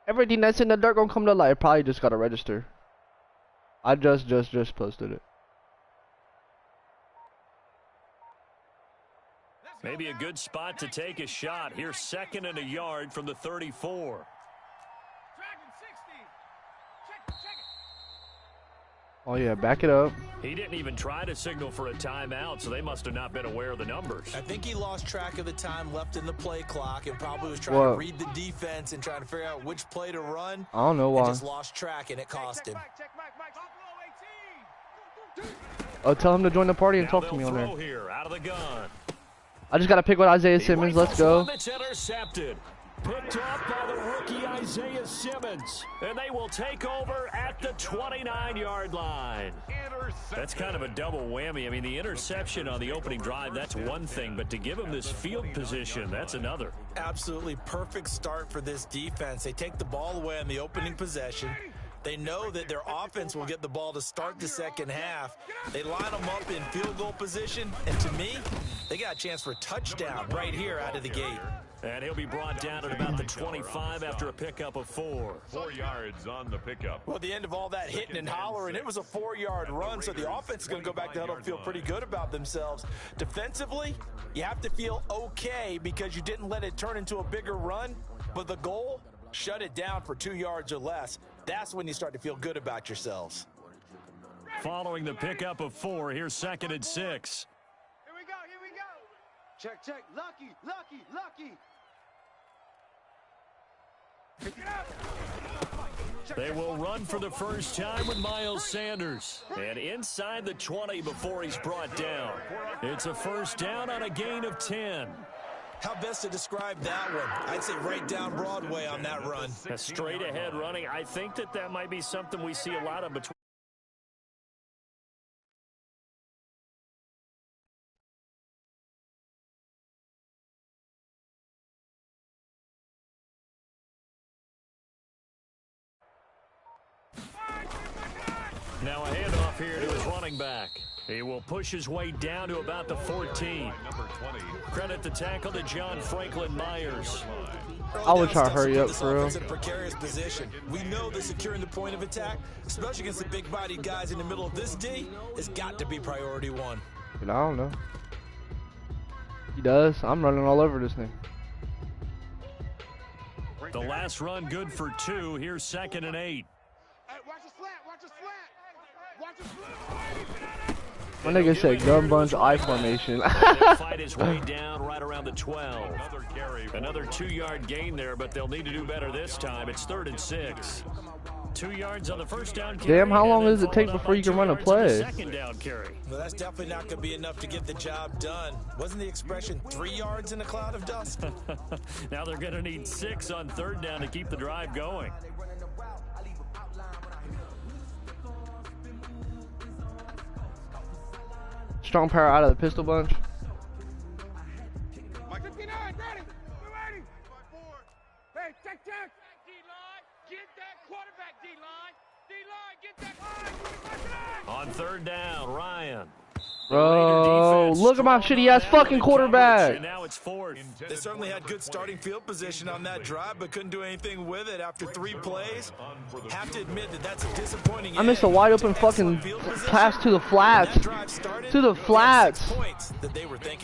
Everything that's in the dirt gonna come to light. Probably just gotta register. I just posted it. Maybe a good spot to take a shot. Here's 2nd and a yard from the 34. Oh yeah, back it up. He didn't even try to signal for a timeout, so they must have not been aware of the numbers. I think he lost track of the time left in the play clock and probably was trying to read the defense and trying to figure out which play to run. I don't know why. And just lost track, and it cost him. Oh, tell him to join the party and talk to me on there. Here, out of the gun. I just gotta pick with Isaiah Simmons. Let's go. It's intercepted. Picked up by the rookie Isaiah Simmons. And they will take over at the 29-yard line. That's kind of a double whammy. I mean, the interception on the opening drive, that's one thing. But to give him this field position, that's another. Absolutely perfect start for this defense. They take the ball away on the opening possession. They know that their offense will get the ball to start the second half. They line them up in field goal position. And to me, they got a chance for a touchdown right here out of the gate. And he'll be brought down at about the 25 after a pickup of 4. 4 yards on the pickup. Well, at the end of all that hitting and hollering, it was a 4-yard run, so the offense is going to go back to huddle and feel pretty good about themselves. Defensively, you have to feel okay because you didn't let it turn into a bigger run, but the goal, shut it down for 2 yards or less. That's when you start to feel good about yourselves. Following the pickup of 4, here's 2nd and 6. Here we go. Check. Lucky. They will run for the first time with Miles Sanders. And inside the 20 before he's brought down. It's a first down on a gain of 10. How best to describe that one? I'd say right down Broadway on that run. A straight ahead running. I think that might be something we see a lot of between. Now a handoff here to his running back. He will push his way down to about the 14. Credit the tackle to John Franklin Myers. I would try to hurry up for real. In a precarious position. We know that securing the point of attack, especially against the big-bodied guys in the middle of this D, has got to be priority 1. I don't know. He does. I'm running all over this thing. The last run good for 2. Here's 2nd and 8. Watch the slant. My nigga said gun bunch I formation. He'll fight his way down right around the 12. Another 2-yard gain there, but they'll need to do better this time. It's 3rd and 6. 2 yards on the first down carry. Damn, how long does it take before you can run a play? Second down carry. Well, that's definitely not going to be enough to get the job done. Wasn't the expression 3 yards in a cloud of dust? Now they're going to need 6 on 3rd down to keep the drive going. Strong power out of the pistol bunch. 59, ready. We're ready. Hey, check. D-line, get that quarterback, D-line. D-line, get that. On 3rd down, Ryan. Bro, look at my shitty ass fucking quarterback. And now it's 4th. They certainly had good starting field position on that drive, but couldn't do anything with it after 3 plays. Have to admit that that's a disappointing. I missed a wide open fucking pass to the flats. To the flats.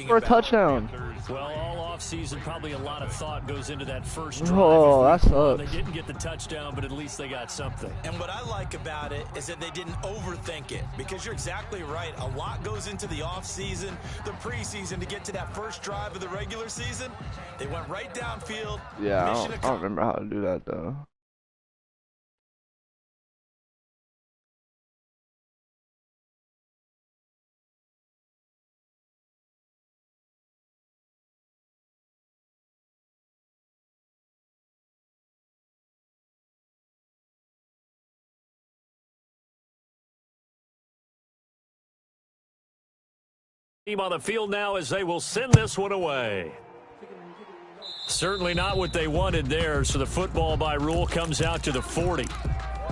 For a touchdown. Well, all offseason, probably a lot of thought goes into that first drive. Oh, that sucks. They didn't get the touchdown, but at least they got something. And what I like about it is that they didn't overthink it, because you're exactly right. A lot goes into the offseason, the preseason to get to that first drive of the regular season. They went right downfield. Yeah, I don't remember how to do that though. On the field now as they will send this one away. Certainly not what they wanted there, so the football by rule comes out to the 40.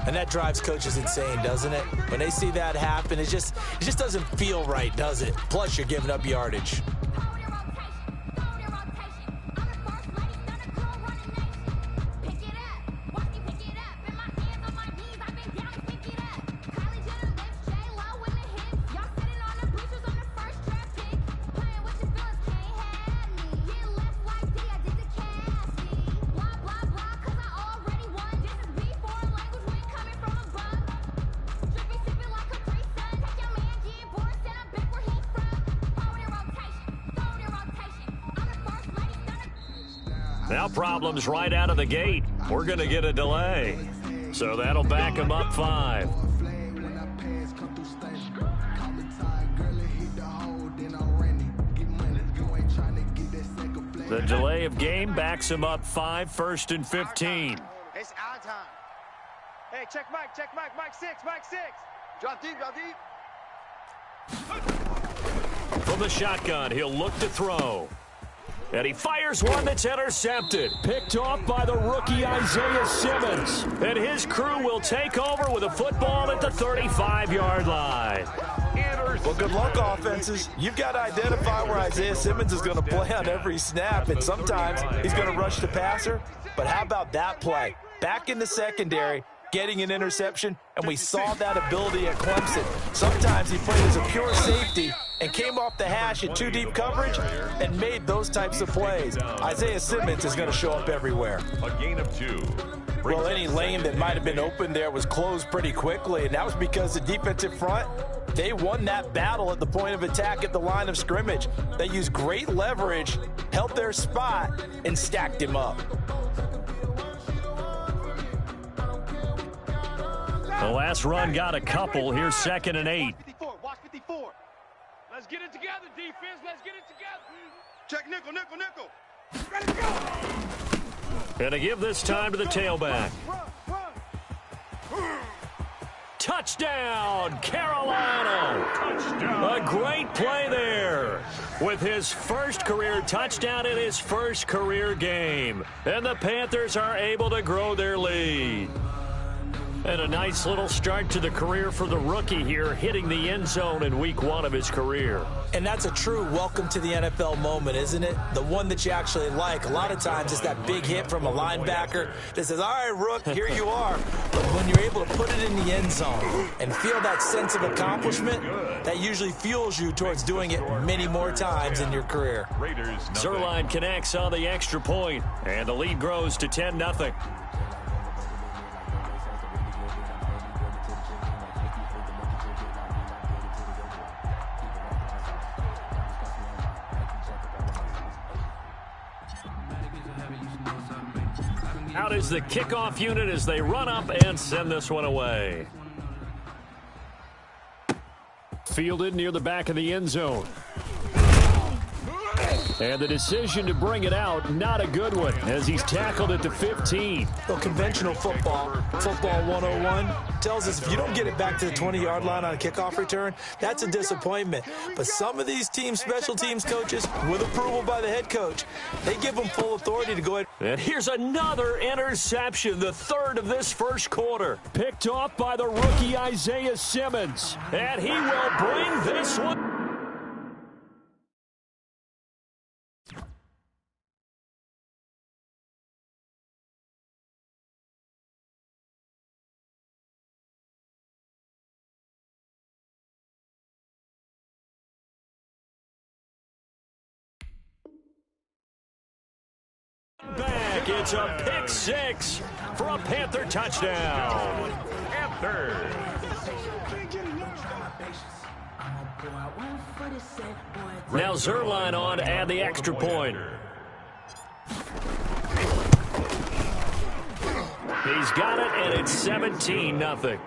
And that drives coaches insane, doesn't it? When they see that happen, it just doesn't feel right, does it? Plus, you're giving up yardage. Now problems right out of the gate. We're going to get a delay. So that'll back him up 5. The delay of game backs him up 5, 1st and 15. It's our time. Hey, check Mike, Mike 6, Mike 6. Drop deep, drop deep. From the shotgun, he'll look to throw. And he fires one that's intercepted. Picked off by the rookie Isaiah Simmons. And his crew will take over with a football at the 35-yard line. Well, good luck, offenses. You've got to identify where Isaiah Simmons is going to play on every snap, and sometimes he's going to rush the passer. But how about that play? Back in the secondary, getting an interception, and we saw that ability at Clemson. Sometimes he played as a pure safety and came off the hash in 2 deep coverage and made those types of plays. Isaiah Simmons is going to show up everywhere. A gain of 2. Well, any lane that might have been open there was closed pretty quickly, and that was because the defensive front, they won that battle at the point of attack at the line of scrimmage. They used great leverage, held their spot, and stacked him up. The last run got a couple. Here's 2nd and 8. 54, watch 54. Let's get it together, defense. Let's get it together. Check nickel, nickel, nickel. Ready to go. And to give this time to the tailback. Run. Touchdown, Carolina. Touchdown. A great play there. With his first career touchdown in his first career game. And the Panthers are able to grow their lead. And a nice little start to the career for the rookie here, hitting the end zone in week 1 of his career. And that's a true welcome to the NFL moment, isn't it? The one that you actually like. A lot of times it's that big hit from a linebacker that says, all right, Rook, here you are. But when you're able to put it in the end zone and feel that sense of accomplishment, that usually fuels you towards doing it many more times in your career. Zerline connects on the extra point, and the lead grows to 10-0. Out is the kickoff unit as they run up and send this one away. Fielded near the back of the end zone. And the decision to bring it out, not a good one, as he's tackled at the 15. Well, conventional football 101, tells us if you don't get it back to the 20-yard line on a kickoff return, that's a disappointment. But some of these special teams coaches, with approval by the head coach, they give them full authority to go ahead. And here's another interception, the 3rd of this first quarter. Picked off by the rookie Isaiah Simmons. And he will bring this one. Back, it's a pick 6 for a Panther touchdown. Panther. Now Zerline on to add the extra point. He's got it, and it's 17-0.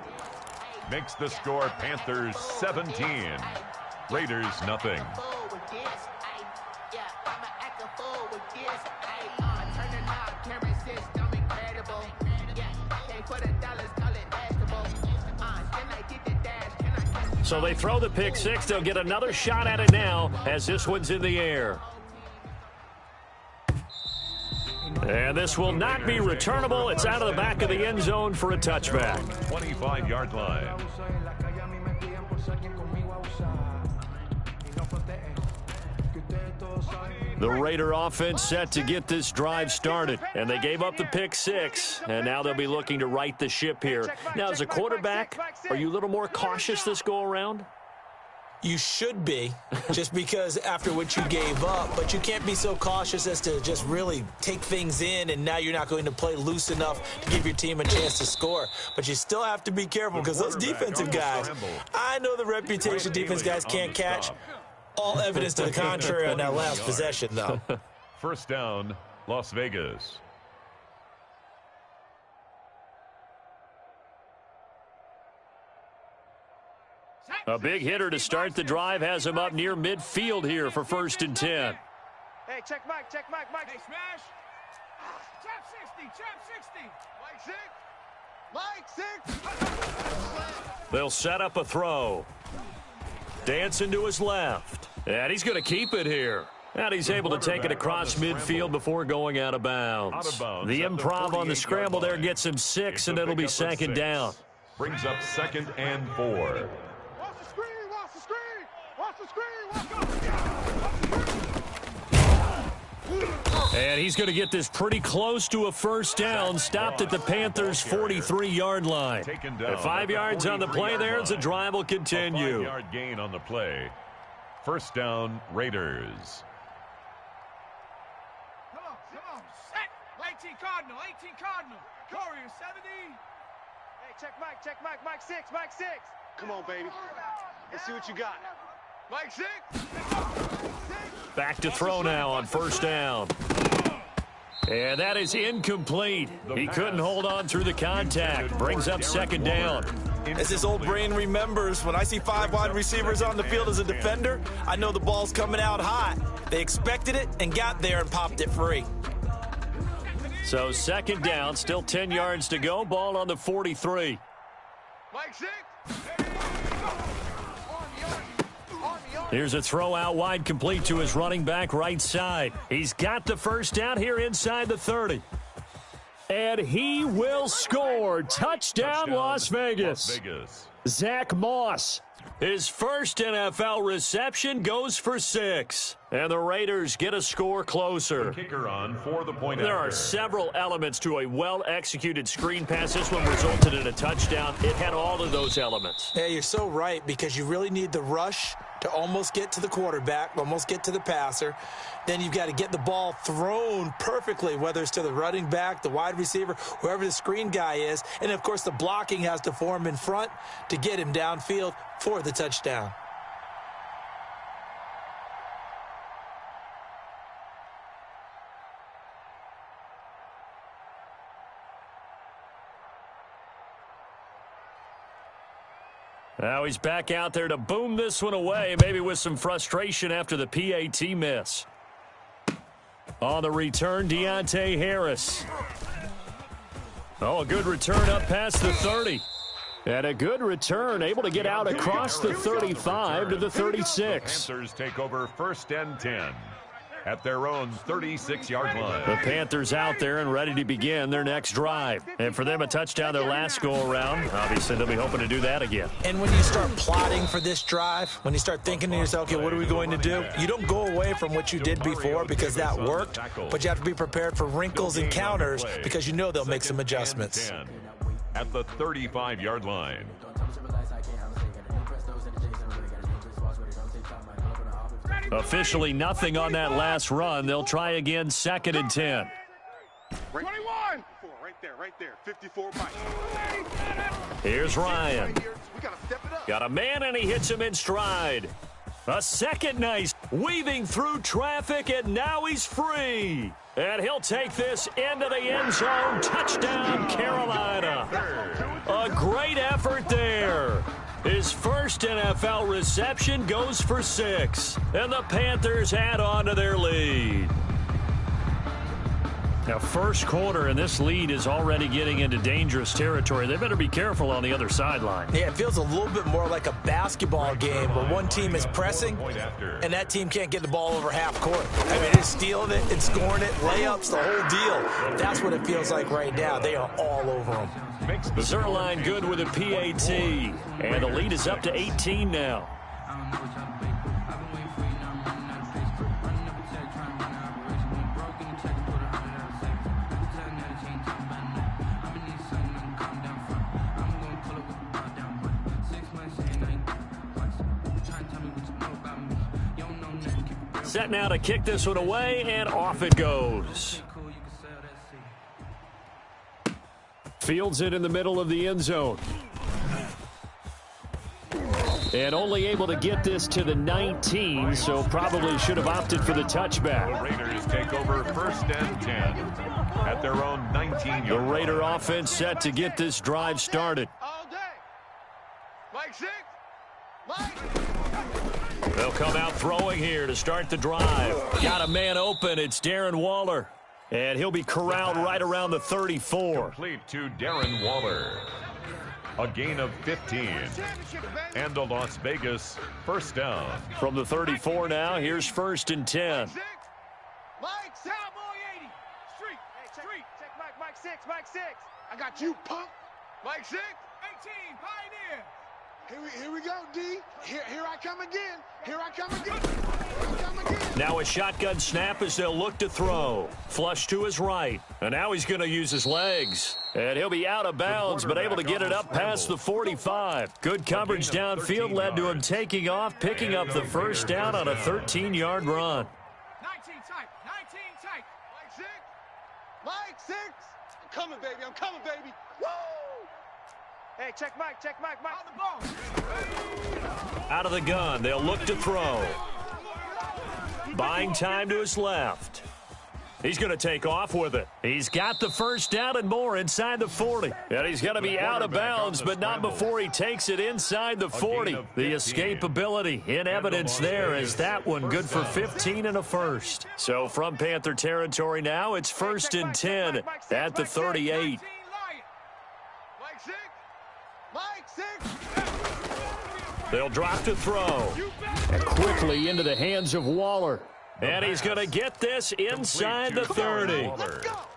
Makes the score Panthers 17. Raiders nothing. So they throw the pick 6. They'll get another shot at it now as this one's in the air. And this will not be returnable. It's out of the back of the end zone for a touchback. 25-yard line. The Raider offense set to get this drive started. And they gave up the pick 6. And now they'll be looking to right the ship here. Now, as a quarterback, are you a little more cautious this go-around? You should be, just because after what you gave up, but you can't be so cautious as to just really take things in, and now you're not going to play loose enough to give your team a chance to score. But you still have to be careful because those defensive guys, I know the reputation defense guys can't catch. All evidence to the contrary on that last possession, though. First down, Las Vegas. A big hitter to start the drive has him up near midfield here for 1st and 10. Hey, check Mike, Mike. Hey, smash. Trap 60. Mike 6. They'll set up a throw. Dancing to his left. And he's going to keep it here. And he's able to take it across midfield before going out of bounds. The improv on the scramble there gets him 6, and it'll be 2nd down. Brings up 2nd and 4. And he's going to get this pretty close to a 1st down, stopped at the Panthers' 43-yard line. At 5 yards on the play there, as the drive will continue. 5-yard gain on the play. 1st down, Raiders. Come on. Set. 18 Cardinal. Warriors 70. Hey, check Mike. Mike 6. Come on, baby. Let's see what you got. Mike 6. Back to throw now on 1st down. And that is incomplete. He couldn't hold on through the contact. Brings up 2nd down. As his old brain remembers, when I see 5 wide receivers on the field as a defender, I know the ball's coming out hot. They expected it and got there and popped it free. So 2nd down, still 10 yards to go. Ball on the 43. Mike 6. Here's a throw out wide, complete to his running back right side. He's got the 1st down here inside the 30. And he will score. Touchdown, Las Vegas. Zach Moss. His 1st NFL reception goes for 6. And the Raiders get a score closer. Kicker on for the point. There are several elements to a well-executed screen pass. This one resulted in a touchdown. It had all of those elements. Yeah, you're so right, because you really need the rush to almost get to the quarterback, almost get to the passer. Then you've got to get the ball thrown perfectly, whether it's to the running back, the wide receiver, whoever the screen guy is. And, of course, the blocking has to form in front to get him downfield for the touchdown. Now he's back out there to boom this one away, maybe with some frustration after the PAT miss. On the return, Deontay Harris. Oh, a good return up past the 30. And a good return, able to get out across the 35 to the 36. Panthers take over 1st and 10 at their own 36-yard line. The Panthers out there and ready to begin their next drive. And for them, a touchdown their last go-around. Obviously, they'll be hoping to do that again. And when you start plotting for this drive, when you start thinking to yourself, okay, what are we going to do? You don't go away from what you did before because that worked, but you have to be prepared for wrinkles and counters because you know they'll make some adjustments. At the 35-yard line. Officially nothing on that last run. They'll try again, 2nd and 10. 21. Right there. 54 Mike. Here's Ryan. Got a man, and he hits him in stride. A second nice, weaving through traffic, and now he's free. And he'll take this into the end zone. Touchdown, Carolina. A great effort there. His 1st NFL reception goes for 6. And the Panthers add on to their lead. Now, 1st quarter, and this lead is already getting into dangerous territory. They better be careful on the other sideline. Yeah, it feels a little bit more like a basketball game where one team is pressing and that team can't get the ball over half court. I mean, they're stealing it and scoring it, layups, the whole deal. That's what it feels like right now. They are all over them. Zerline good with a PAT. And the lead is up to 18 now. Set now to kick this one away, and off it goes. Fields it in the middle of the end zone. And only able to get this to the 19, so probably should have opted for the touchback. The Raiders take over 1st and 10 at their own 19-yard The Raider line. offense set to get this drive started. All day. Mike 6. Mike. They'll come out throwing here to start the drive. Got a man open. It's Darren Waller. And he'll be corralled right around the 34. Complete to Darren Waller. A gain of 15. And a Las Vegas 1st down. From the 34 now, here's 1st and 10. Mike, Cowboy 80. Street. Hey, check Mike 6. Mike 6. I got you, punk. Mike 6. 18. Pioneer. Here we go, D. Here I come again. Here I come again. Now a shotgun snap as they'll look to throw. Flush to his right. And now he's going to use his legs. And he'll be out of bounds, but able to get it up past the 45. Good coverage downfield led to him taking off, picking up the 1st down on a 13-yard run. 19 tight. 19 tight. Mike 6. Mike 6. I'm coming, baby. I'm coming, baby. Woo! Hey, check Mike. Mike. On the ball. Out of the gun, they'll look to throw. Buying time to his left. He's going to take off with it. He's got the 1st down and more inside the 40. And he's going to be out of bounds, but not before he takes it inside the 40. The escapability in evidence there as that one good for 15 and a 1st. So from Panther territory now, it's 1st and 10 at the 38. Mike 6. They'll drop to throw. And quickly into the hands of Waller. And he's going to get this inside the 30.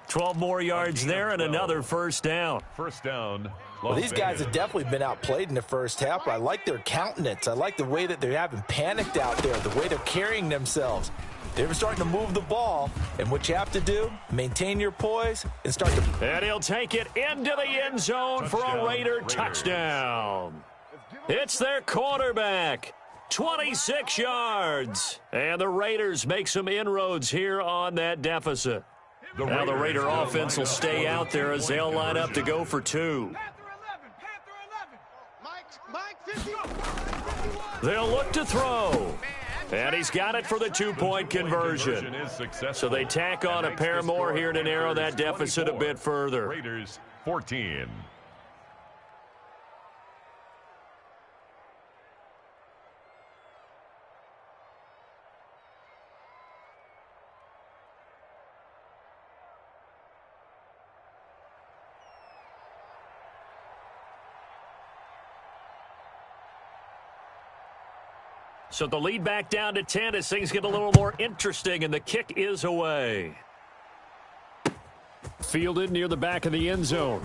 12 more yards there and another 1st down. 1st down. Well, these guys have definitely been outplayed in the 1st half, but I like their countenance. I like the way that they're having panicked out there, the way they're carrying themselves. They were starting to move the ball, and what you have to do, maintain your poise and start to... And he'll take it into the end zone for a Raider touchdown. It's their quarterback. 26 yards. And the Raiders make some inroads here on that deficit. Now the Raider offense will stay out there as they'll line up to go for 2. They'll look to throw. And he's got it for the 2-point conversion. So they tack on a pair more here to narrow that deficit a bit further. Raiders 14. So the lead back down to 10 as things get a little more interesting, and the kick is away. Fielded near the back of the end zone.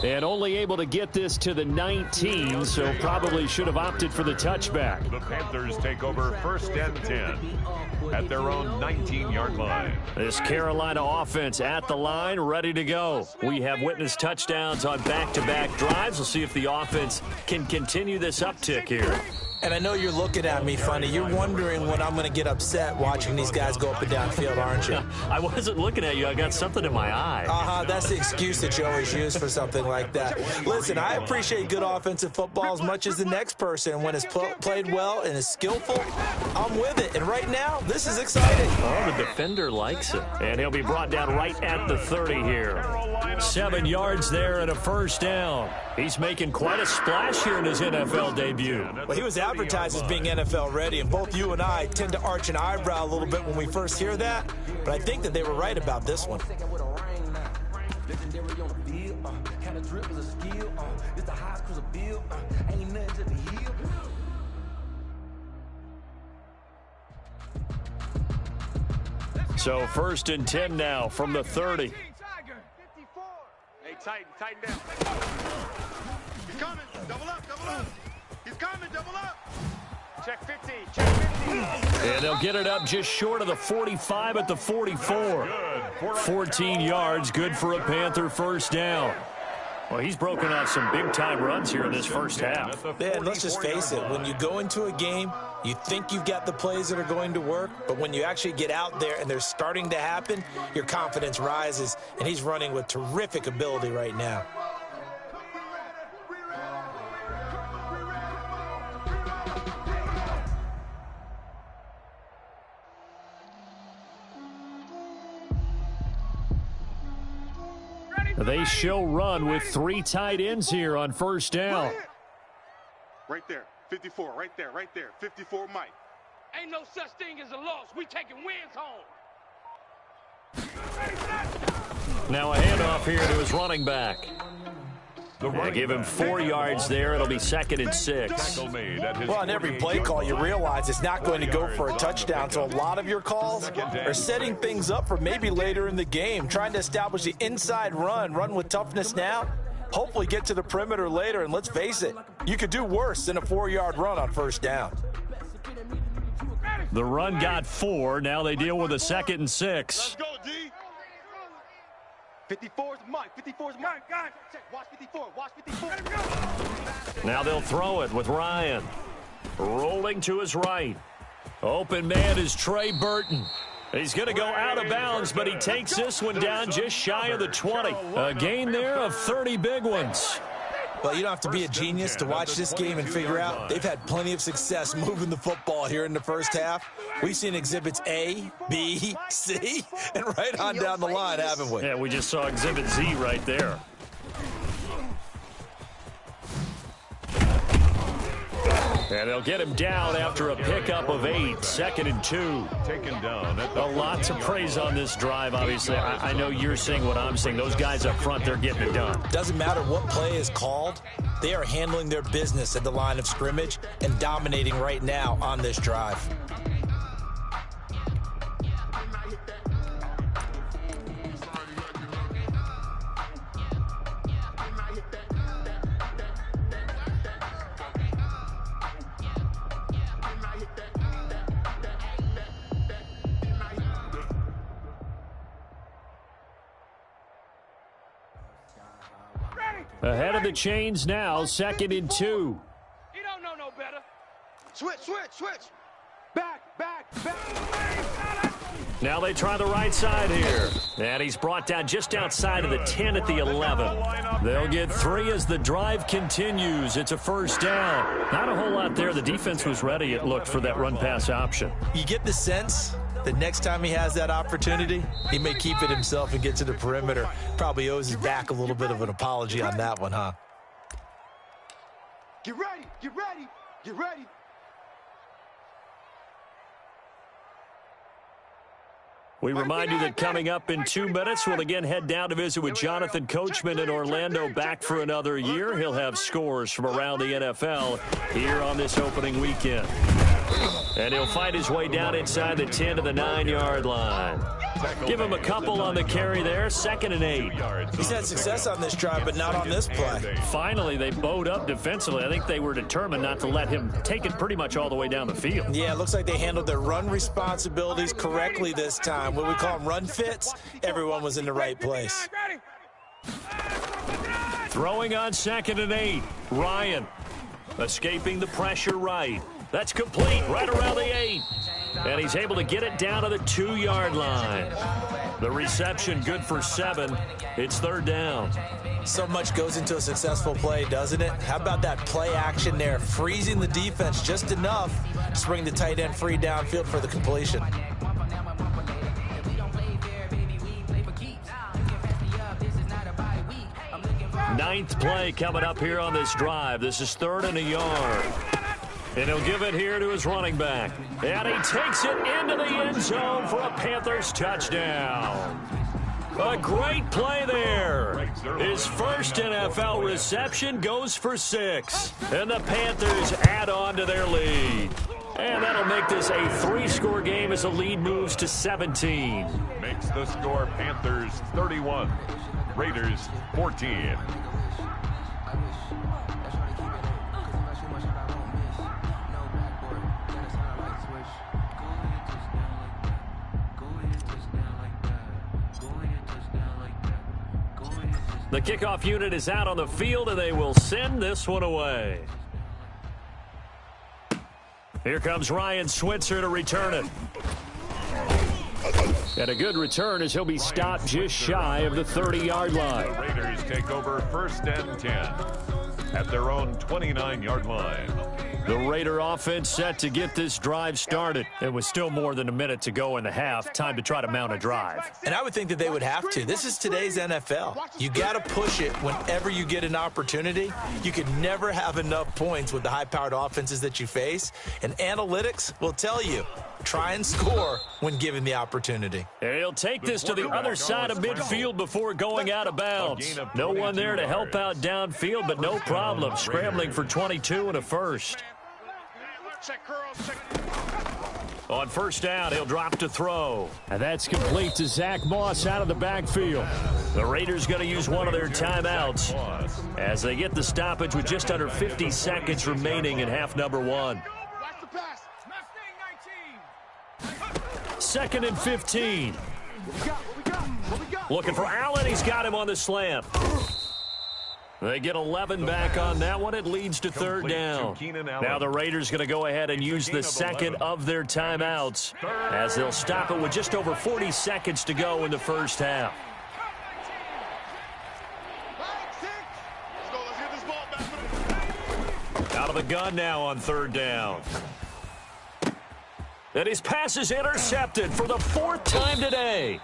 And only able to get this to the 19, so probably should have opted for the touchback. The Panthers take over 1st and 10 at their own 19-yard line. This Carolina offense at the line, ready to go. We have witnessed touchdowns on back-to-back drives. We'll see if the offense can continue this uptick here. And I know you're looking at me funny. You're wondering when I'm going to get upset watching these guys go up and down field, aren't you? I wasn't looking at you. I got something in my eye. That's the excuse that you always use for something like that. Listen, I appreciate good offensive football as much as the next person. When it's played well and is skillful, I'm with it. And right now, this is exciting. Oh, the defender likes it. And he'll be brought down right at the 30 here. 7 yards there and a 1st down. He's making quite a splash here in his NFL debut. Well, he was advertised as being NFL ready, and both you and I tend to arch an eyebrow a little bit when we first hear that, but I think that they were right about this one. So 1st and 10 now from the 30. Hey, tighten down. He's coming. Double up. He's coming. Double up. Check 50. And they'll get it up just short of the 45 at the 44. 14 yards, good for a Panther 1st down. Well, he's broken off some big-time runs here in this 1st half. Yeah, let's just face it. When you go into a game, you think you've got the plays that are going to work, but when you actually get out there and they're starting to happen, your confidence rises, and he's running with terrific ability right now. They show run with 3 tight ends here on first down. Right there. 54. Right there. Right there. 54, Mike. Ain't no such thing as a loss. We taking wins home. Now a handoff here to his running back. They give him 4 yards there. It'll be 2nd and 6. Well, on every play call, you realize it's not going to go for a touchdown. So a lot of your calls are setting things up for maybe later in the game, trying to establish the inside run with toughness now, hopefully get to the perimeter later. And let's face it, you could do worse than a 4-yard run on first down. The run got 4. Now they deal with a 2nd and 6. Let's go, D. 54's Mike. 54's Mike. Watch 54. Watch 54. Now they'll throw it with Ryan. Rolling to his right. Open man is Trey Burton. He's going to go out of bounds, but he takes this one down just shy of the 20. A gain there of 30 big ones. Well, you don't have to be a genius to watch this game and figure out they've had plenty of success moving the football here in the first half. We've seen exhibits A, B, C, and right on down the line, haven't we? Yeah, we just saw exhibit Z right there. And they'll get him down after a pickup of 8, 2nd and 2. Taken down at the A lot to praise on this drive, obviously. I know you're seeing what I'm seeing. Those guys up front, they're getting it done. Doesn't matter what play is called. They are handling their business at the line of scrimmage and dominating right now on this drive. Ahead of the chains now, 2nd and 2. You don't know no better. Switch. Back. Now they try the right side here. And he's brought down just outside of the 10 at the 11. They'll get 3 as the drive continues. It's a first down. Not a whole lot there. The defense was ready, it looked, for that run-pass option. You get the sense that next time he has that opportunity, he may keep it himself and get to the perimeter. Probably owes his back a little bit of an apology on that one, huh? Get ready. We remind you that coming up in 2 minutes, we'll again head down to visit with Jonathan Coachman in Orlando, back for another year. He'll have scores from around the NFL here on this opening weekend. And he'll fight his way down inside the 10 to the 9-yard line. Give him a couple on the carry there, 2nd and 8. He's had success on this drive, but not on this play. Finally, they bowed up defensively. I think they were determined not to let him take it pretty much all the way down the field. Yeah, it looks like they handled their run responsibilities correctly this time. What we call them run fits, everyone was in the right place. Throwing on 2nd and 8. Ryan escaping the pressure right. That's complete right around the 8. And he's able to get it down to the 2-yard line. The reception good for 7. It's 3rd down. So much goes into a successful play, doesn't it? How about that play action there? Freezing the defense just enough to bring the tight end free downfield for the completion. Ninth play coming up here on this drive. This is 3rd and a yard. And he'll give it here to his running back. And he takes it into the end zone for a Panthers touchdown. A great play there. His first NFL reception goes for 6. And the Panthers add on to their lead. And that'll make this a 3-score game as the lead moves to 17. Makes the score Panthers 31, Raiders 14. The kickoff unit is out on the field, and they will send this one away. Here comes Ryan Switzer to return it. And a good return as he'll be stopped just shy of the 30-yard line. The Raiders take over 1st and 10 at their own 29-yard line. The Raider offense set to get this drive started. It was still more than a minute to go in the half. Time to try to mount a drive. And I would think that they would have to. This is today's NFL. You got to push it whenever you get an opportunity. You can never have enough points with the high-powered offenses that you face. And analytics will tell you, try and score when given the opportunity. And he'll take this to the other side of midfield before going out of bounds. No one there to help out downfield, but no problem. Scrambling for 22 and a first. On first down, he'll drop to throw. And that's complete to Zach Moss out of the backfield. The Raiders going to use one of their timeouts as they get the stoppage with just under 50 seconds remaining in half number one. Second and 15. Looking for Allen. He's got him on the slant. They get 11 back on that one. It leads to third down. Now the Raiders going to go ahead and use the second of their timeouts as they'll stop it with just over 40 seconds to go in the first half. Out of the gun now on third down. And his pass is intercepted for the fourth time today.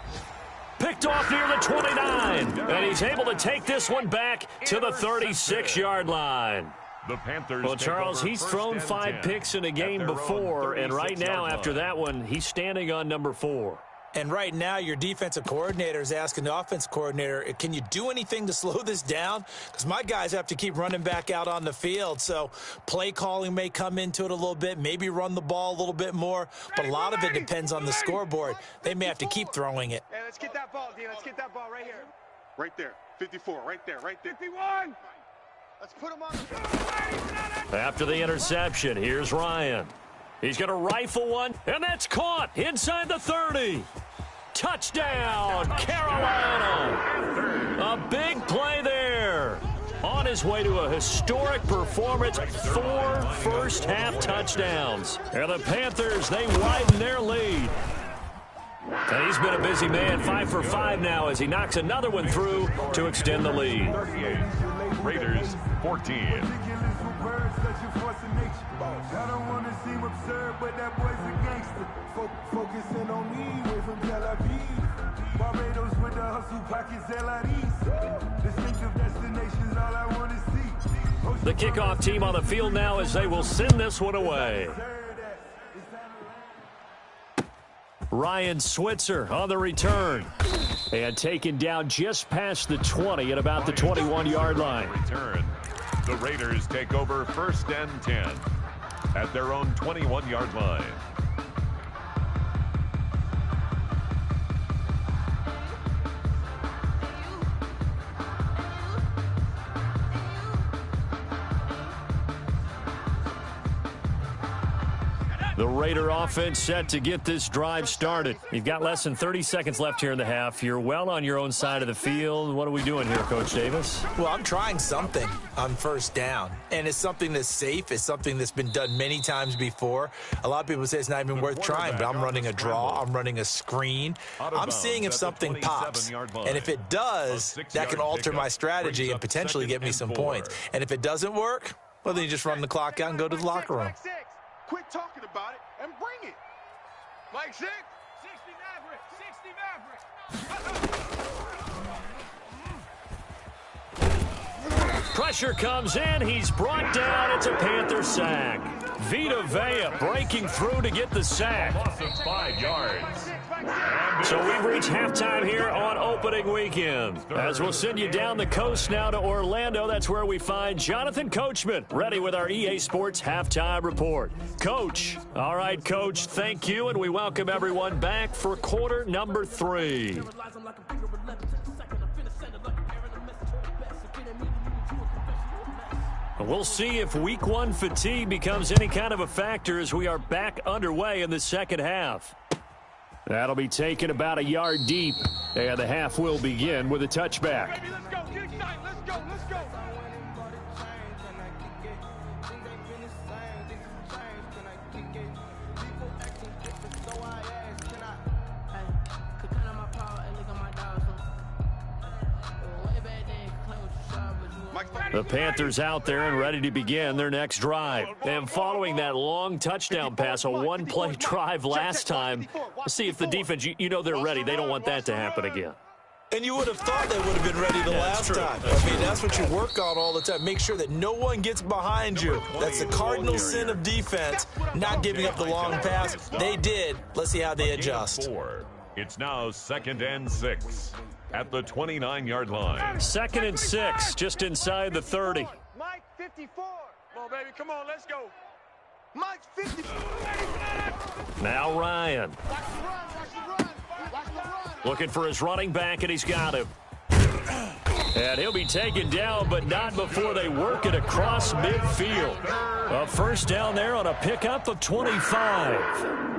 Picked off near the 29. And he's able to take this one back to the 36-yard line. The Panthers. Well, Charles, he's thrown 5 picks in a game before, and right now after that one, he's standing on number 4. And right now, your defensive coordinator is asking the offense coordinator, can you do anything to slow this down? Because my guys have to keep running back out on the field. So play calling may come into it a little bit, maybe run the ball a little bit more. But a lot of it depends on the scoreboard. They may have to keep throwing it. Hey, let's get that ball, D. Let's get that ball right here. Right there. 54. Right there. Right there. 51. Let's put him on the... After the interception, here's Ryan. He's going to rifle one, and that's caught inside the 30. Touchdown, Carolina. A big play there. On his way to a historic performance, 4 first-half touchdowns. And the Panthers, they widen their lead. And he's been a busy man, 5 for 5 now as he knocks another one through to extend the lead. 38. Raiders 14. I don't want to seem absurd, but that boy's a gangster. Focusing on me, way from Tel Aviv. Barbados with the hustle pockets, LIDs. Distinctive destinations, all I want to see. The kickoff team on the field now as they will send this one away. Ryan Switzer on the return. And taken down just past the 20 at about the 21-yard line. Return. The Raiders take over first and 10 at their own 21-yard line. The Raider offense set to get this drive started. You've got less than 30 seconds left here in the half. You're well on your own side of the field. What are we doing here, Coach Davis? Well, I'm trying something on first down, and it's something that's safe. It's something that's been done many times before. A lot of people say it's not even worth trying, but I'm running a draw. I'm running a screen. I'm seeing if something pops, and if it does, that can alter my strategy and potentially get me some points. And if it doesn't work, well, then you just run the clock out and go to the locker room. Quit talking about it and bring it. Mike 6. 60 Maverick. Pressure comes in. He's brought down. It's a Panther sack. Vita Vea breaking through to get the sack. Loss of 5 yards. So we've reached halftime here on opening weekend. As we'll send you down the coast now to Orlando, that's where we find Jonathan Coachman, ready with our EA Sports halftime report. Coach. All right, Coach, thank you, and we welcome everyone back for quarter number 3. We'll see if week 1 fatigue becomes any kind of a factor as we are back underway in the second half. That'll be taken about a yard deep, and the half will begin with a touchback. Baby, let's go. Get excited. Let's go. Let's go. The Panthers out there and ready to begin their next drive. And following that long touchdown pass, a one-play drive last time, let's see if the defense, you know they're ready. They don't want that to happen again. And you would have thought they would have been ready the last time. I mean, that's what you work on all the time. Make sure that no one gets behind you. That's the cardinal sin of defense, not giving up the long pass. They did. Let's see how they adjust. It's now 2nd and 6 at the 29-yard line. 2nd and 6, just inside the 30. Mike 54. Come on, baby. Come on, let's go. Mike 54. Now Ryan. Looking for his running back, and he's got him. And he'll be taken down, but not before they work it across midfield. A first down there on a pickup of 25.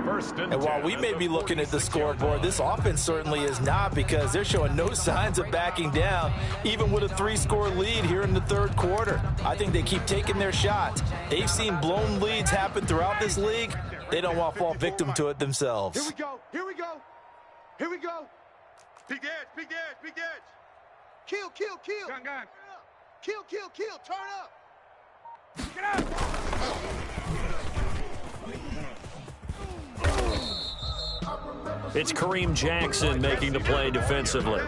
And while we may be looking at the scoreboard, this offense certainly is not, because they're showing no signs of backing down, even with a 3-score lead here in the third quarter. I think they keep taking their shots. They've seen blown leads happen throughout this league. They don't want to fall victim to it themselves. Here we go. Here we go. Here we go. Big edge, big edge, big edge. Kill, kill, kill. Gun. Kill, kill, kill. Turn up. Get out. It's Kareem Jackson making the play defensively.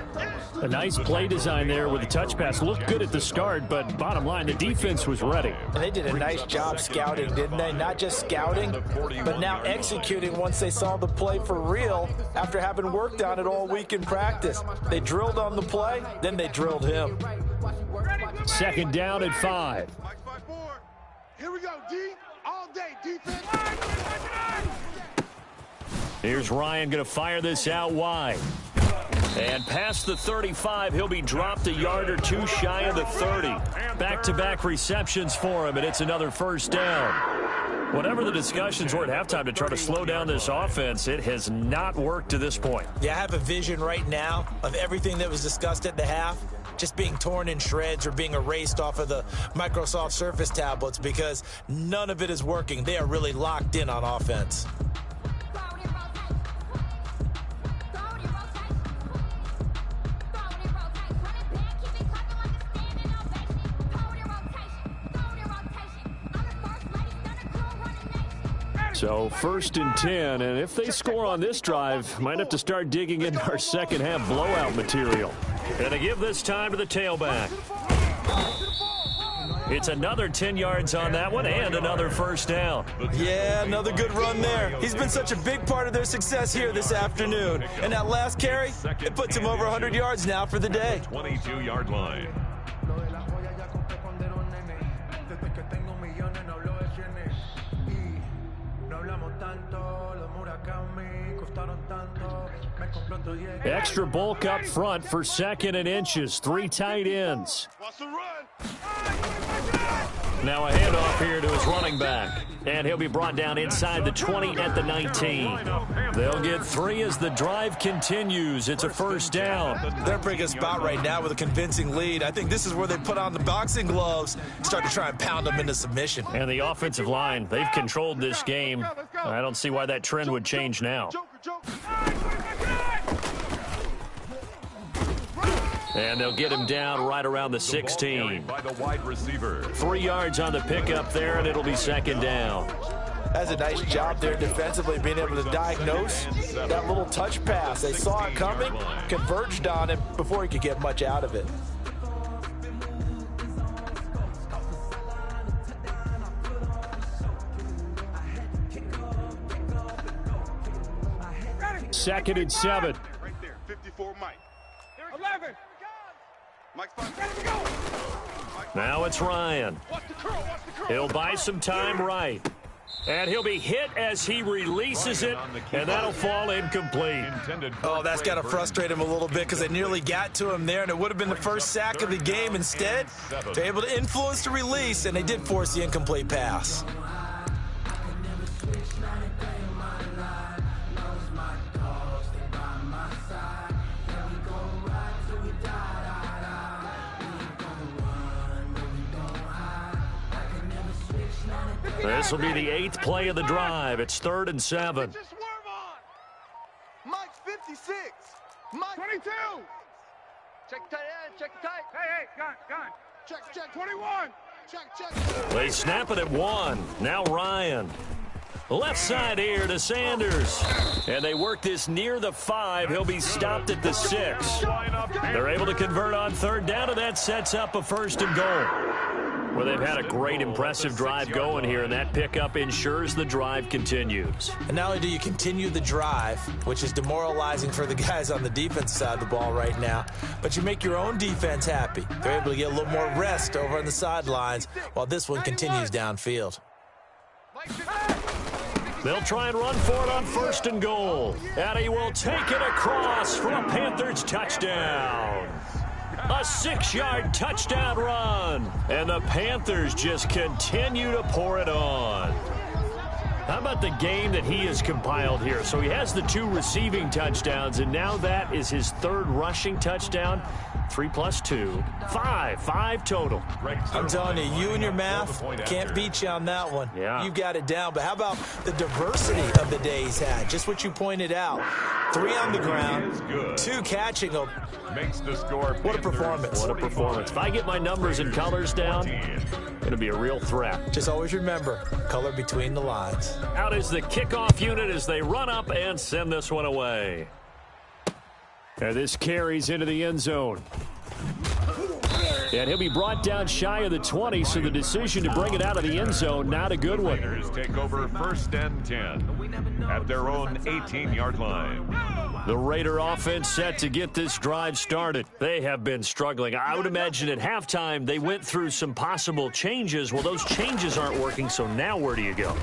A nice play design there with the touch pass. Looked good at the start, but bottom line, the defense was ready. And they did a nice job scouting, didn't they? Not just scouting, but now executing once they saw the play for real after having worked on it all week in practice. They drilled on the play, then they drilled him. 2nd down at 5. Here we go, D. All day, defense. Here's Ryan going to fire this out wide. And past the 35, he'll be dropped a yard or two shy of the 30. Back-to-back receptions for him, and it's another first down. Whatever the discussions were at halftime to try to slow down this offense, it has not worked to this point. Yeah, I have a vision right now of everything that was discussed at the half just being torn in shreds or being erased off of the Microsoft Surface tablets, because none of it is working. They are really locked in on offense. So 1st and 10, and if they score on this drive, might have to start digging into our second half blowout material. And to give this time to the tailback. It's another 10 yards on that one and another first down. Yeah, another good run there. He's been such a big part of their success here this afternoon. And that last carry, it puts him over 100 yards now for the day. 22-yard line. Extra bulk up front for 2nd and inches. 3 tight ends. Now a handoff here to his running back. And he'll be brought down inside the 20 at the 19. They'll get 3 as the drive continues. It's a first down. They're in a pretty good spot right now with a convincing lead. I think this is where they put on the boxing gloves, start to try and pound them into submission. And the offensive line, they've controlled this game. I don't see why that trend would change now. And they'll get him down right around the 16. By the wide receiver. 3 yards on the pickup there, and it'll be 2nd down. That's a nice job there defensively, being able to diagnose that little touch pass. They saw it coming, converged on it before he could get much out of it. Second and 7. Right there, 54 Mike. 11. Mike's fine. Now it's Ryan. He'll buy some time right. And he'll be hit as he releases it, and that'll fall incomplete. Oh, that's got to frustrate him a little bit, because they nearly got to him there, and it would have been the first sack of the game. Instead, they're able to influence the release, and they did force the incomplete pass. This will be the 8th play of the drive. It's 3rd and 7. Just swerve on. Mike 56. Mike 22. Check the tight end. Check the tight. Hey, gun. Check, 21. Check. They snap it at 1. Now Ryan. Left side here to Sanders. And they work this near the 5. He'll be stopped at the 6. They're able to convert on third down, and that sets up a 1st and goal. Well, they've had a great, impressive drive going here, and that pickup ensures the drive continues. And not only do you continue the drive, which is demoralizing for the guys on the defense side of the ball right now, but you make your own defense happy. They're able to get a little more rest over on the sidelines while this one continues downfield. They'll try and run for it on 1st and goal. And he will take it across for a Panthers touchdown. A 6-yard touchdown run. And the Panthers just continue to pour it on. How about the game that he has compiled here? So he has the 2 receiving touchdowns, and now that is his 3rd rushing touchdown. 3 plus 2, 5 total. I'm telling you, you and your math can't beat you on that one. Yeah. You've got it down. But how about the diversity of the day he's had? Just what you pointed out. 3 on the ground, 2 catching them. Makes the score. What a performance. What a performance. If I get my numbers and colors down, it'll be a real threat. Just always remember, color between the lines. Out is the kickoff unit as they run up and send this one away. And this carries into the end zone. And he'll be brought down shy of the 20, so the decision to bring it out of the end zone, not a good one. Raiders take over 1st and 10 at their own 18-yard line. The Raider offense set to get this drive started. They have been struggling. I would imagine at halftime they went through some possible changes. Well, those changes aren't working, so now where do you go?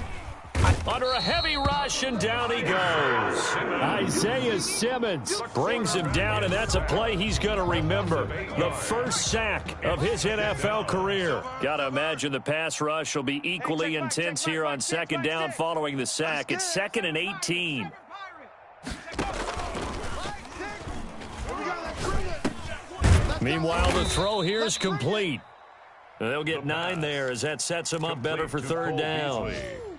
Under a heavy rush, and down he goes. Isaiah Simmons brings him down, and that's a play he's going to remember. The first sack of his NFL career. Got to imagine the pass rush will be equally intense here on 2nd down following the sack. It's 2nd and 18. Meanwhile, the throw here is complete. They'll get 9 there as that sets them up better for 3rd down.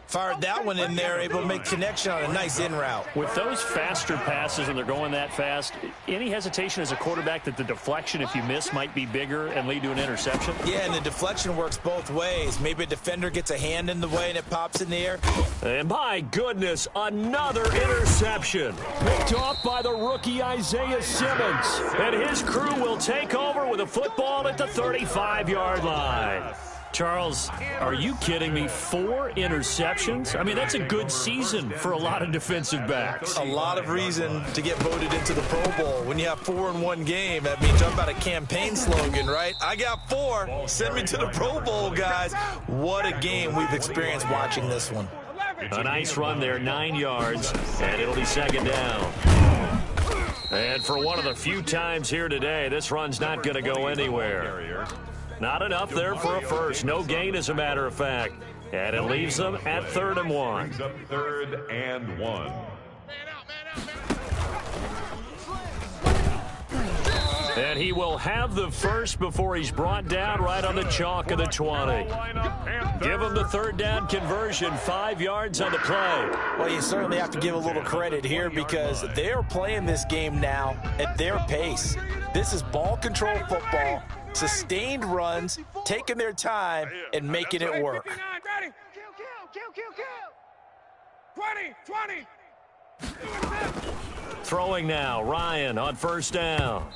Fired that one in there, able to make connection on a nice in route. With those faster passes and they're going that fast, any hesitation as a quarterback that the deflection, if you miss, might be bigger and lead to an interception? Yeah, and the deflection works both ways. Maybe a defender gets a hand in the way and it pops in the air. And my goodness, another interception. Picked off by the rookie Isaiah Simmons. And his crew will take over with a football at the 35-yard line. Charles, are you kidding me? 4 interceptions? I mean, that's a good season for a lot of defensive backs. A lot of reason to get voted into the Pro Bowl. When you have 4 in one game, that means talk about a campaign slogan, right? I got 4. Send me to the Pro Bowl, guys. What a game we've experienced watching this one. A nice run there, 9 yards, and it'll be 2nd down. And for one of the few times here today, this run's not going to go anywhere. Not enough there for a first. No gain, as a matter of fact. And it leaves them at 3rd and 1. Brings up 3rd and 1. And he will have the first before he's brought down right on the chalk of the 20. Give him the 3rd down conversion, 5 yards on the play. Well, you certainly have to give a little credit here because they're playing this game now at their pace. This is ball control football. Sustained runs, taking their time, and making it work. 20. Throwing now, Ryan on 1st down.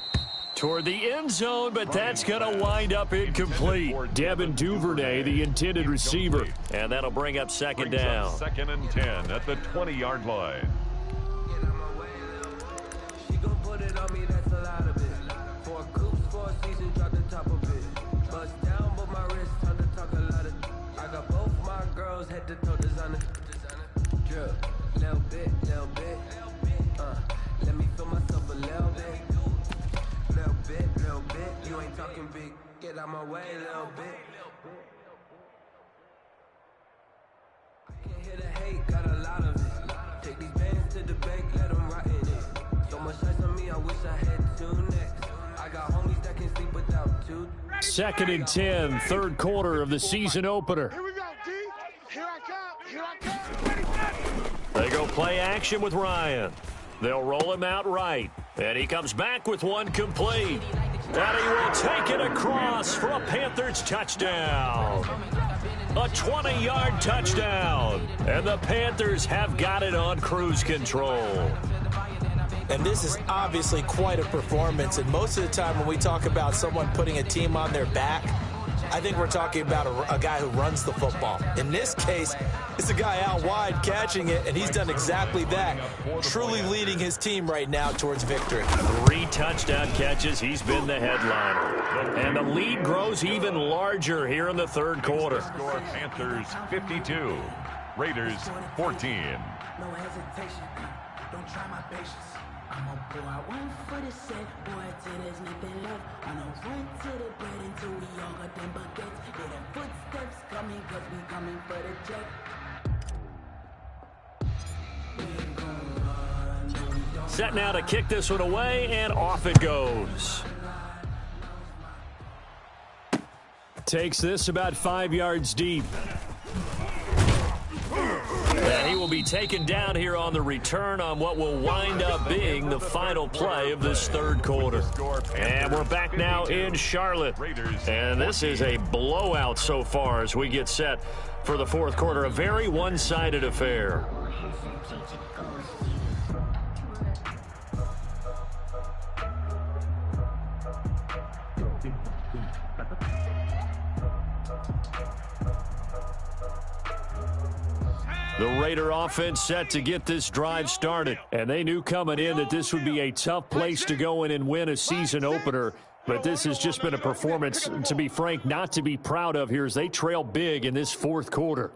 Toward the end zone, but that's going to wind up incomplete. Devin Duvernay, the intended receiver. And that'll bring up 2nd down. 2nd and 10 at the 20-yard line. Head to toe designer, drip, little bit, let me feel myself a little bit, you ain't talking big, get out my way a little bit. I can't hear the hate, got a lot of it, take these bands to the bank, let them rot in it, so much ice on me, I wish I had 2 next, I got homies that can sleep without 2. 2nd and 10, 3rd quarter of the season opener. Here we go, D. Here I come. They go play action with Ryan. They'll roll him out right. And he comes back with one complete. And he will take it across for a Panthers touchdown. A 20-yard touchdown. And the Panthers have got it on cruise control. And this is obviously quite a performance. And most of the time when we talk about someone putting a team on their back, I think we're talking about a guy who runs the football. In this case, it's a guy out wide catching it, and he's done exactly that, truly leading his team right now towards victory. 3 touchdown catches. He's been the headliner. And the lead grows even larger here in the third quarter. Score Panthers 52, Raiders 14. No hesitation, don't try my patience. I'm a boy, I went for the set, boy, till there's nothing left. I know run to the bread until we all got them buckets. Yeah, them footsteps coming, cause we coming for the check. Set now to kick this one away, and off it goes. Takes this about 5 yards deep. And he will be taken down here on the return on what will wind up being the final play of this third quarter. And we're back now in Charlotte. And this is a blowout so far as we get set for the fourth quarter. A very one-sided affair. The Raider offense set to get this drive started. And they knew coming in that this would be a tough place to go in and win a season opener. But this has just been a performance, to be frank, not to be proud of here as they trail big in this fourth quarter.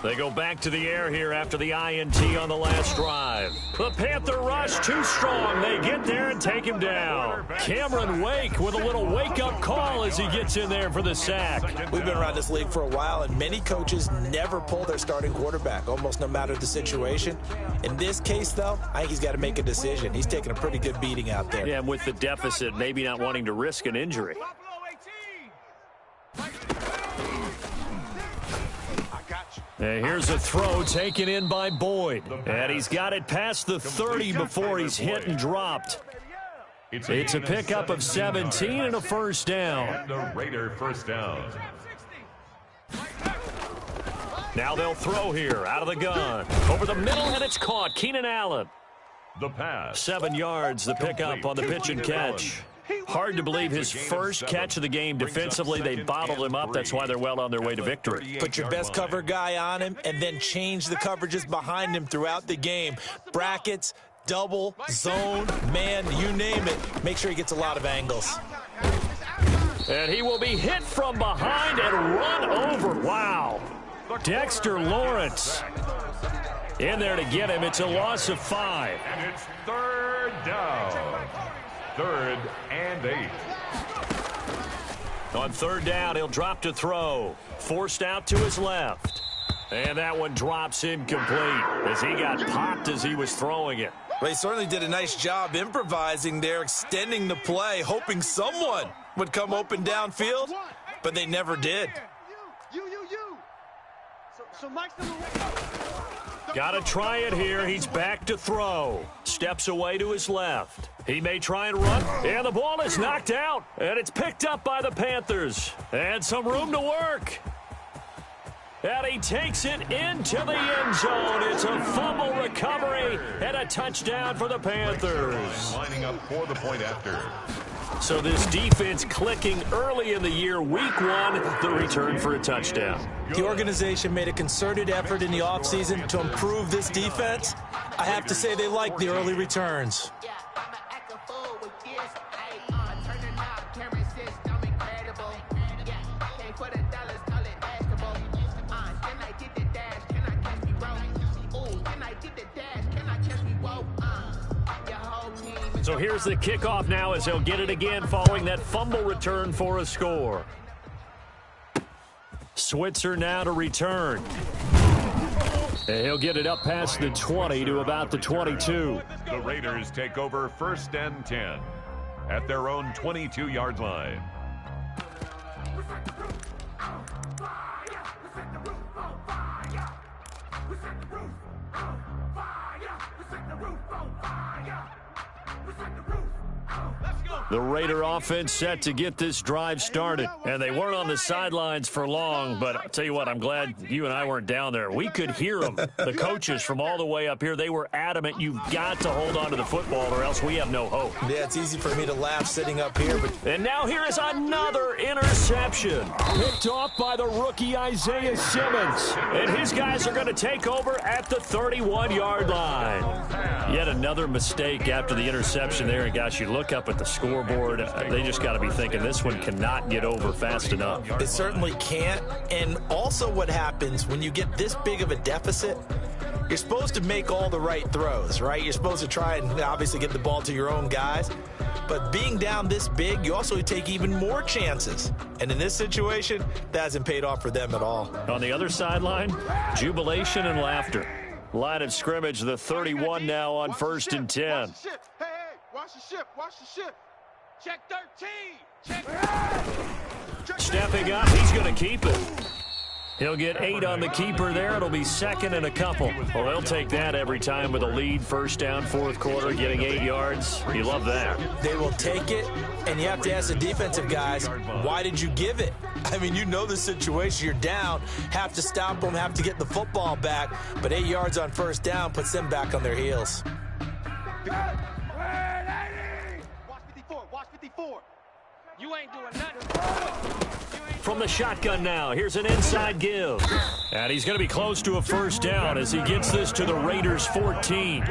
They go back to the air here after the INT on the last drive. The Panther rush too strong. They get there and take him down. Cameron Wake with a little wake-up call as he gets in there for the sack. We've been around this league for a while, and many coaches never pull their starting quarterback, almost no matter the situation. In this case, though, I think he's got to make a decision. He's taking a pretty good beating out there. Yeah, and with the deficit, maybe not wanting to risk an injury. And here's a throw taken in by Boyd. And he's got it past the 30 before he's hit and dropped. It's a pickup of 17 and a first down. And the Raider first down. Now they'll throw here out of the gun. Over the middle, and it's caught. Keenan Allen. The pass. 7 yards, the pickup on the pitch and catch. Hard to believe his first catch of the game defensively. They bottled him up. That's why they're well on their way to victory. Put your best cover guy on him and then change the coverages behind him throughout the game. Brackets, double, zone, man, you name it. Make sure he gets a lot of angles. And he will be hit from behind and run over. Wow. Dexter Lawrence in there to get him. It's a loss of 5. And it's third down. 3rd and 8. On third down, he'll drop to throw. Forced out to his left. And that one drops incomplete as he got popped as he was throwing it. Well, he certainly did a nice job improvising there, extending the play, hoping someone would come open downfield, but they never did. So Mike's Got to try it here. He's back to throw. Steps away to his left. He may try and run. And the ball is knocked out. And it's picked up by the Panthers. And some room to work. And he takes it into the end zone. It's a fumble recovery and a touchdown for the Panthers. Lining up for the point after. So this defense clicking early in the year, week 1, the return for a touchdown. The organization made a concerted effort in the offseason to improve this defense. I have to say they like the early returns. So here's the kickoff now as he'll get it again following that fumble return for a score. Switzer now to return. And he'll get it up past the 20 to about the 22. The Raiders take over 1st and 10 at their own 22-yard line. The Raider offense set to get this drive started. And they weren't on the sidelines for long, but I'll tell you what, I'm glad you and I weren't down there. We could hear them. The coaches from all the way up here, they were adamant, you've got to hold on to the football or else we have no hope. Yeah, it's easy for me to laugh sitting up here. And now here is another interception. Picked off by the rookie Isaiah Simmons. And his guys are going to take over at the 31-yard line. Yet another mistake after the interception there. And, gosh, you look up at the scoreboard, they just got to be thinking this one cannot get over fast enough. It certainly can't. And also what happens when you get this big of a deficit, you're supposed to make all the right throws, right? You're supposed to try and obviously get the ball to your own guys. But being down this big, you also take even more chances. And in this situation, that hasn't paid off for them at all. On the other sideline, jubilation and laughter. Line of scrimmage, the 31 now on 1st and 10. Watch the ship. Hey, watch the ship. Watch the ship. Check 13. Check. Stepping up, he's going to keep it. He'll get 8 on the keeper there. It'll be 2nd and a couple. Well, they'll take that every time with a lead. 1st down, 4th quarter, getting 8 yards. You love that. They will take it, and you have to ask the defensive guys, why did you give it? I mean, you know the situation. You're down, have to stop them, have to get the football back. But 8 yards on 1st down puts them back on their heels. Watch 54. Watch 54. You ain't doing nothing. From the shotgun now, here's an inside give. And he's going to be close to a 1st down as he gets this to the Raiders' 14.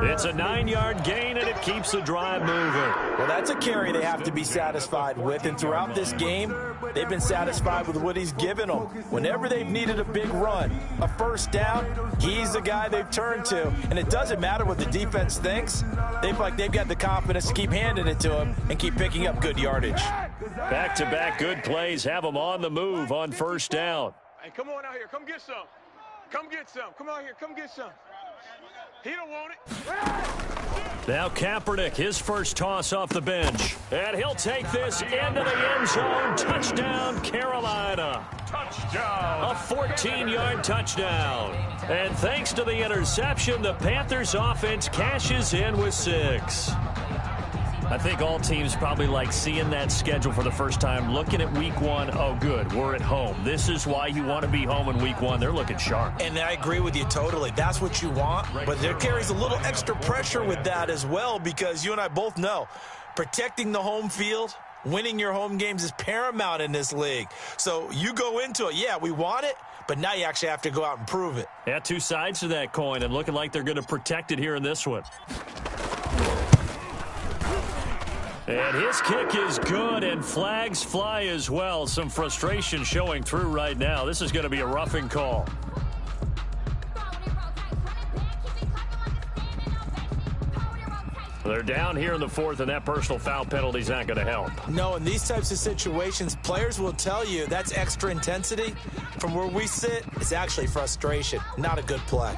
It's a 9-yard gain, and it keeps the drive moving. Well, that's a carry they have to be satisfied with. And throughout this game, they've been satisfied with what he's given them. Whenever they've needed a big run, a 1st down, he's the guy they've turned to. And it doesn't matter what the defense thinks. They've got the confidence to keep handing it to him and keep picking up good yardage. Back-to-back good plays have them on the move on 1st down. Hey, come on out here. Come get some. Come get some. Come out here. Come get some. He don't want it. Now Kaepernick, his first toss off the bench. And he'll take this into the end zone. Touchdown, Carolina. Touchdown. A 14-yard touchdown. And thanks to the interception, the Panthers offense cashes in with 6. I think all teams probably like seeing that schedule for the first time, looking at week 1. Oh, good, we're at home. This is why you want to be home in week 1. They're looking sharp. And I agree with you totally. That's what you want. But there carries a little extra pressure with that as well, because you and I both know protecting the home field, winning your home games is paramount in this league. So you go into it, yeah, we want it, but now you actually have to go out and prove it. Yeah, 2 sides to that coin, and looking like they're going to protect it here in this one. And his kick is good, and flags fly as well. Some frustration showing through right now. This is going to be a roughing call. They're down here in the 4th, and that personal foul penalty is not going to help. No, in these types of situations, players will tell you that's extra intensity. From where we sit, it's actually frustration. Not a good play.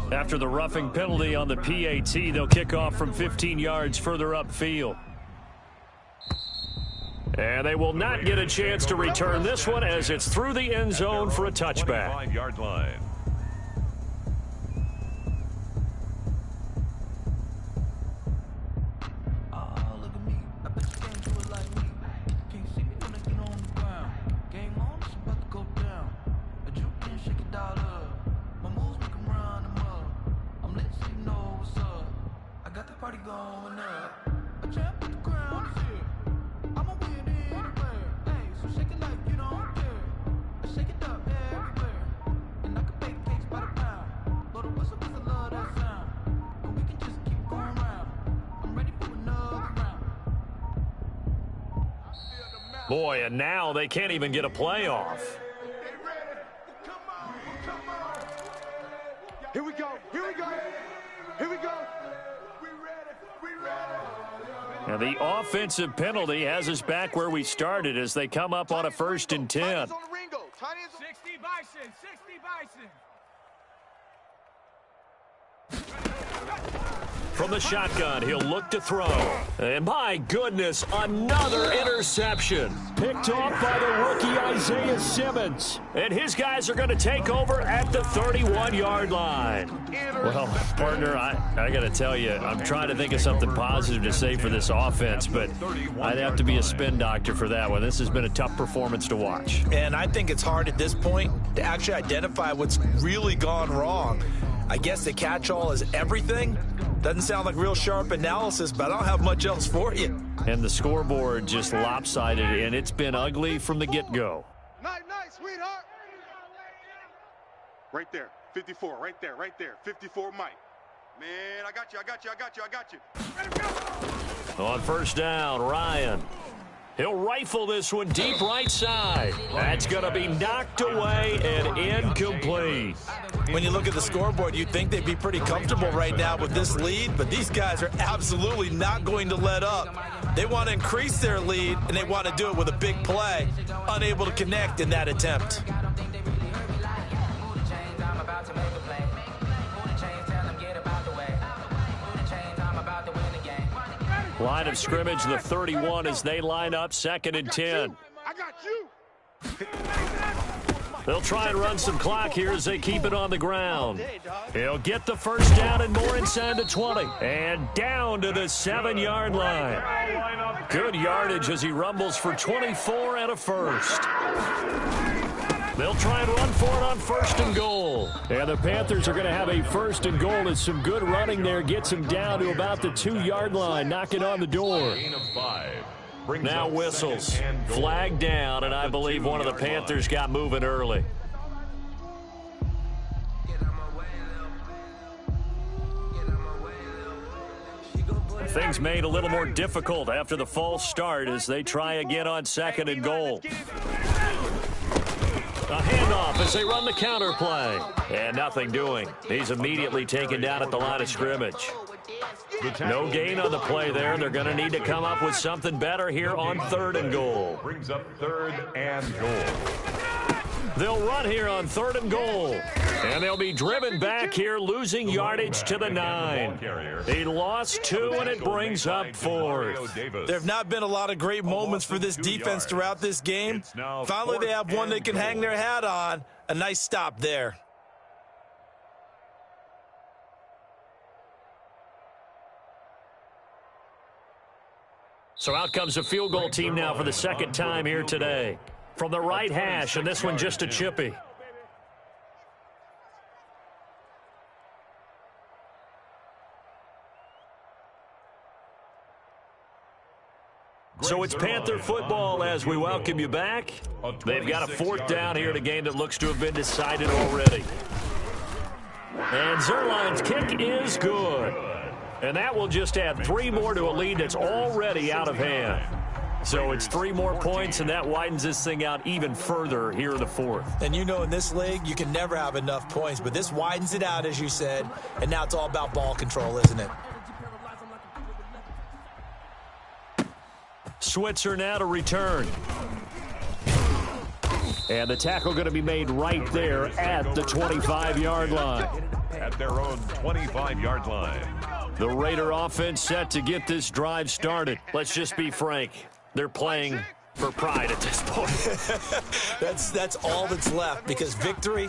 After the roughing penalty on the PAT, they'll kick off from 15 yards further upfield. And they will not get a chance to return this one as it's through the end zone for a touchback. 25-yard line. Boy, and now they can't even get a playoff. Here we go. Here we go. Here we go. We ready. We ready. And the offensive penalty has us back where we started as they come up on a 1st and 10. 60 From the shotgun, he'll look to throw. And my goodness, another interception. Picked off by the rookie Isaiah Simmons. And his guys are going to take over at the 31-yard line. Well, partner, I got to tell you, I'm trying to think of something positive to say for this offense, but I'd have to be a spin doctor for that one. This has been a tough performance to watch. And I think it's hard at this point to actually identify what's really gone wrong. I guess the catch-all is everything. Doesn't sound like real sharp analysis, but I don't have much else for you. And the scoreboard just lopsided, and it's been ugly from the get-go. Night, sweetheart. Right there, 54, right there, 54, Mike. Man, I got you. Ready to go. On first down, Ryan. He'll rifle this one deep right side. That's going to be knocked away and incomplete. When you look at the scoreboard, you'd think they'd be pretty comfortable right now with this lead, but these guys are absolutely not going to let up. They want to increase their lead, and they want to do it with a big play. Unable to connect in that attempt. Line of scrimmage, the 31 as they line up, 2nd and 10. I got you. They'll try and run some clock here as they keep it on the ground. He'll get the first down and more inside the 20. And down to the 7-yard line. Good yardage as he rumbles for 24 and a first. They'll try and run for it on 1st and goal. And the Panthers are going to have a 1st and goal. It's some good running there. Gets him down to about the 2-yard line. Knocking on the door. Now whistles. Flag down, and I believe one of the Panthers got moving early. Things made a little more difficult after the false start as they try again on 2nd and goal. A handoff as they run the counter play. And nothing doing. He's immediately taken down at the line of scrimmage. No gain on the play there. They're going to need to come up with something better here on 3rd and goal. Brings up 3rd and goal. They'll run here on 3rd and goal. And they'll be driven back here, losing yardage to the 9. He lost 2, and it brings up 4th. There have not been a lot of great moments for this defense throughout this game. Finally, they have one they can hang their hat on. A nice stop there. So out comes a field goal team now for the 2nd time here today. From the right hash, and this one just a chippy. So it's Panther football as we welcome you back. They've got a 4th down here in a game that looks to have been decided already. And Zerline's kick is good. And that will just add 3 more to a lead that's already out of hand. So it's 3 more points, and that widens this thing out even further here in the 4th. And you know in this league, you can never have enough points, but this widens it out, as you said, and now it's all about ball control, isn't it? Switzer now to return. And the tackle going to be made right there at the 25-yard line. At their own 25-yard line. The Raider offense set to get this drive started. Let's just be frank. They're playing for pride at this point. That's all that's left, because victory,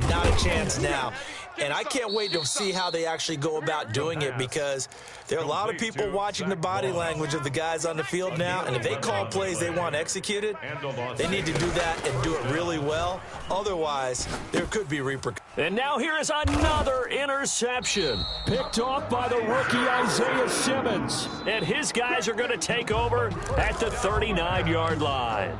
not a chance now. And I can't wait to see how they actually go about doing it, because there are a lot of people watching the body language of the guys on the field now, and if they call plays they want executed, they need to do that and do it really well. Otherwise, there could be repercussions. And now here is another interception. Picked off by the rookie Isaiah Simmons. And his guys are going to take over at the 39-yard line.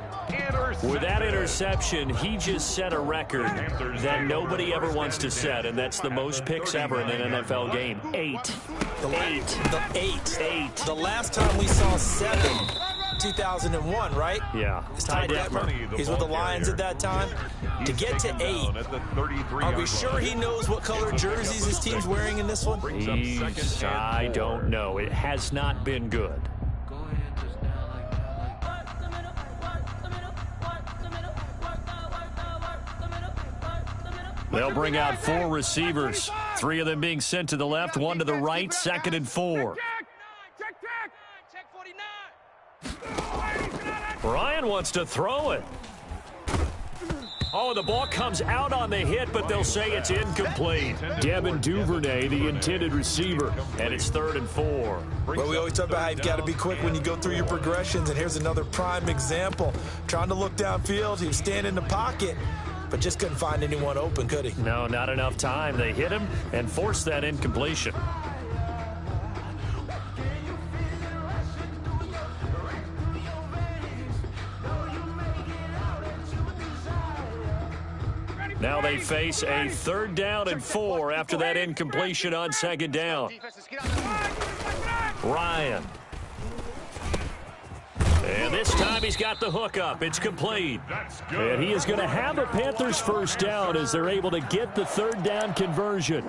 With that interception, he just set a record that nobody ever wants to set, and that's the most picks ever in an NFL game. 8. The last time we saw 7, 2001, right? Yeah. It's Ty Detmer. He's with the Lions at that time. To get to 8, are we sure he knows what color jerseys his team's wearing in this one? I don't know. It has not been good. They'll bring out 4 receivers, 3 of them being sent to the left, 1 to the right, 2nd and 4. Ryan wants to throw it. Oh, the ball comes out on the hit, but they'll say it's incomplete. Devin Duvernay, the intended receiver, and it's 3rd and 4. Well, we always talk about how you've got to be quick when you go through your progressions, and here's another prime example. Trying to look downfield, he was standing in the pocket, but just couldn't find anyone open, could he? No, not enough time. They hit him and forced that incompletion. Now they face a 3rd down and 4 after that incompletion on 2nd down. Ryan. And this time he's got the hook up. It's complete. And he is going to have a Panthers 1st down as they're able to get the 3rd down conversion.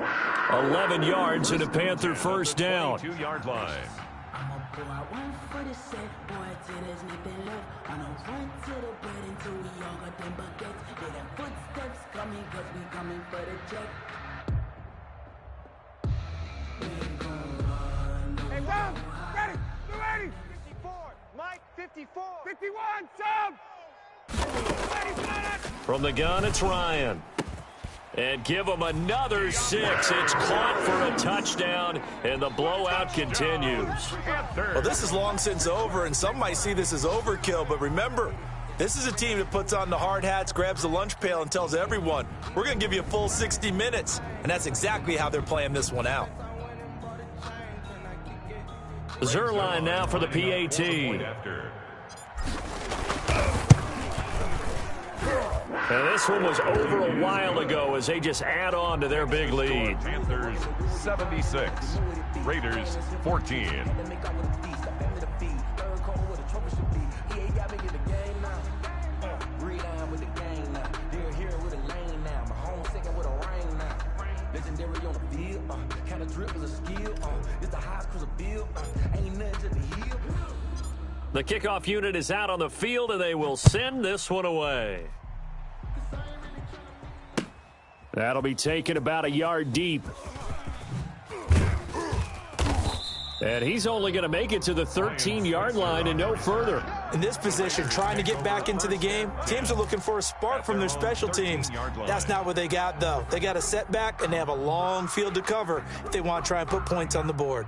11 yards and a Panther 1st down. 2-yard line. Hey, Ron, ready, you ready? 54, Mike, 54. 51, Sam. From the gun, it's Ryan. And give him another 6. It's caught for a touchdown, and the blowout continues. Well, this is long since over, and some might see this as overkill, but remember, this is a team that puts on the hard hats, grabs the lunch pail, and tells everyone, we're going to give you a full 60 minutes. And that's exactly how they're playing this one out. Zerline now for the PAT. And this one was over a while ago as they just add on to their big lead. Panthers 76, Raiders 14. The kickoff unit is out on the field, and they will send this one away. That'll be taken about a yard deep. And he's only going to make it to the 13-yard line and no further. In this position, trying to get back into the game, teams are looking for a spark from their special teams. That's not what they got, though. They got a setback, and they have a long field to cover if they want to try and put points on the board.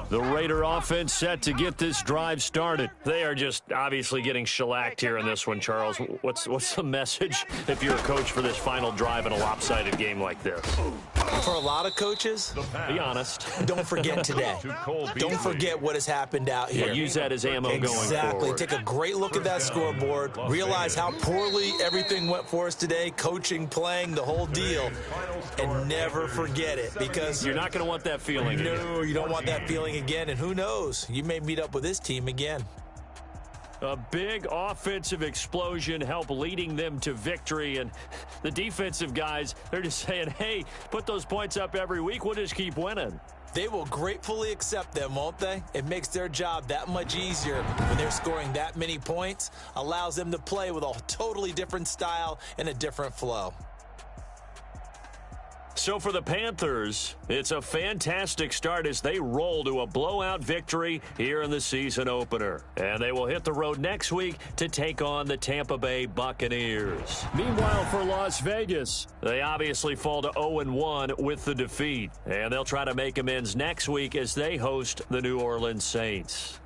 The Raider offense set to get this drive started. They are just obviously getting shellacked here in this one, Charles. What's the message if you're a coach for this final drive in a lopsided game like this? For a lot of coaches, be honest. Don't forget today. Don't forget what has happened out here. Yeah, use that as ammo going forward. Exactly. Take a great look at that scoreboard. Realize how poorly everything went for us today, coaching, playing, the whole deal. And never forget it, because you're not going to want that feeling. No, you don't want that feeling again. And who knows? You may meet up with this team again. A big offensive explosion helped leading them to victory. And the defensive guys, they're just saying, hey, put those points up every week. We'll just keep winning. They will gratefully accept them, won't they? It makes their job that much easier when they're scoring that many points. Allows them to play with a totally different style and a different flow. So for the Panthers, it's a fantastic start as they roll to a blowout victory here in the season opener. And they will hit the road next week to take on the Tampa Bay Buccaneers. Meanwhile, for Las Vegas, they obviously fall to 0-1 with the defeat. And they'll try to make amends next week as they host the New Orleans Saints.